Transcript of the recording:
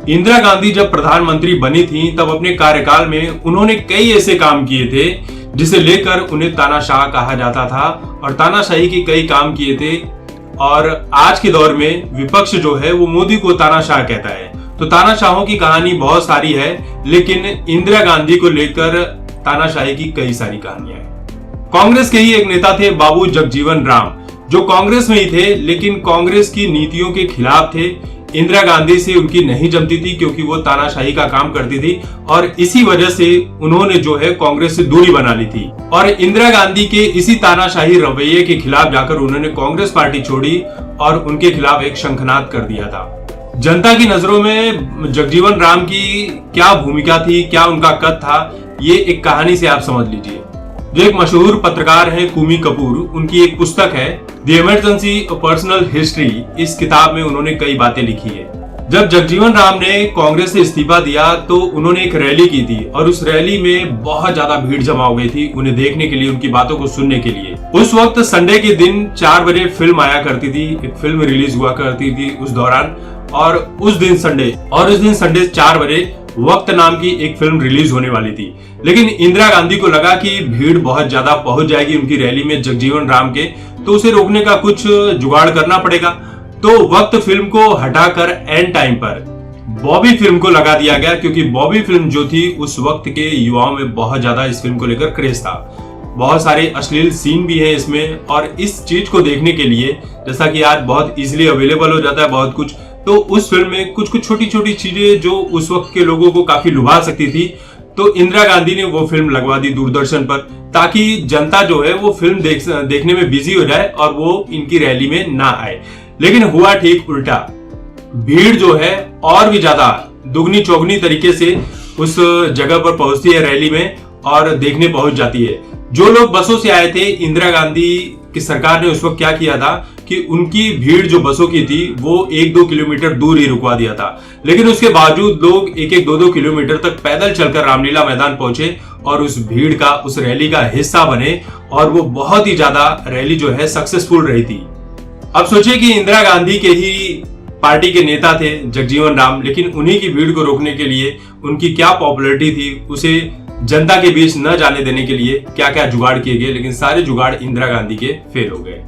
इंदिरा गांधी जब प्रधानमंत्री बनी थी तब अपने कार्यकाल में उन्होंने कई ऐसे काम किए थे जिसे लेकर उन्हें तानाशाह कहा जाता था और तानाशाही के कई काम किए थे। और आज के दौर में विपक्ष जो है वो मोदी को तानाशाह कहता है। तो तानाशाहों की कहानी बहुत सारी है, लेकिन इंदिरा गांधी को लेकर तानाशाही की कई सारी कहानियां हैं। कांग्रेस के ही एक नेता थे बाबू जगजीवन राम, जो कांग्रेस में ही थे लेकिन कांग्रेस की नीतियों के खिलाफ थे। इंदिरा गांधी से उनकी नहीं जमती थी क्योंकि वो तानाशाही का काम करती थी और इसी वजह से उन्होंने जो है कांग्रेस से दूरी बना ली थी। और इंदिरा गांधी के इसी तानाशाही रवैये के खिलाफ जाकर उन्होंने कांग्रेस पार्टी छोड़ी और उनके खिलाफ एक शंखनाद कर दिया था। जनता की नजरों में जगजीवन राम की क्या भूमिका थी, क्या उनका कद था, ये एक कहानी से आप समझ लीजिए। जो एक मशहूर पत्रकार हैं कुमी कपूर, उनकी एक पुस्तक है द इमरजेंसी पर्सनल हिस्ट्री। इस किताब में उन्होंने कई बातें लिखी है। जब जगजीवन राम ने कांग्रेस से इस्तीफा दिया तो उन्होंने एक रैली की थी और उस रैली में बहुत ज्यादा भीड़ जमा हो गई थी उन्हें देखने के लिए, उनकी बातों को सुनने के लिए। उस वक्त संडे के दिन 4 बजे फिल्म आया करती थी, एक फिल्म रिलीज हुआ करती थी उस दौरान। और उस दिन संडे 4 बजे वक्त नाम की एक फिल्म रिलीज होने वाली थी। लेकिन इंदिरा गांधी को लगा कि भीड़ बहुत ज्यादा पहुंच जाएगी उनकी रैली में जगजीवन राम के, तो उसे रोकने का कुछ जुगाड़ करना पड़ेगा। तो वक्त फिल्म को हटाकर एंड टाइम पर बॉबी फिल्म को लगा दिया गया, क्योंकि बॉबी फिल्म जो थी उस वक्त के युवाओं में बहुत ज्यादा इस फिल्म को लेकर क्रेज था। बहुत सारे अश्लील सीन भी है इसमें और इस चीज को देखने के लिए, जैसा कि आज बहुत इजीली अवेलेबल हो जाता है बहुत कुछ, तो उस फिल्म में कुछ कुछ छोटी छोटी चीजें जो उस वक्त के लोगों को काफी लुभा सकती थी, तो इंदिरा गांधी ने वो फिल्म लगवा दी दूरदर्शन पर, ताकि जनता जो है वो फिल्म देखने में बिजी हो जाए और वो इनकी रैली में ना आए। लेकिन हुआ ठीक उल्टा। भीड़ जो है और भी ज्यादा दुगनी चौगनी तरीके से उस जगह पर पहुंचती है रैली में और देखने पहुंच जाती है। जो लोग बसों से आए थे, इंदिरा गांधी की सरकार ने उस वक्त क्या किया था कि उनकी भीड़ जो बसों की थी वो 1-2 किलोमीटर दूर ही रुकवा दिया था। लेकिन उसके बावजूद लोग 1-1, 2-2 किलोमीटर तक पैदल चलकर रामलीला मैदान पहुंचे और उस भीड़ का, उस रैली का हिस्सा बने और वो बहुत ही ज्यादा रैली जो है सक्सेसफुल रही थी। अब सोचिए कि इंदिरा गांधी के ही पार्टी के नेता थे जगजीवन राम, लेकिन उन्हीं की भीड़ को रोकने के लिए उनकी क्या पॉपुलैरिटी थी, उसे जनता के बीच न जाने देने के लिए क्या क्या जुगाड़ किए गए, लेकिन सारे जुगाड़ इंदिरा गांधी के फेल हो गए।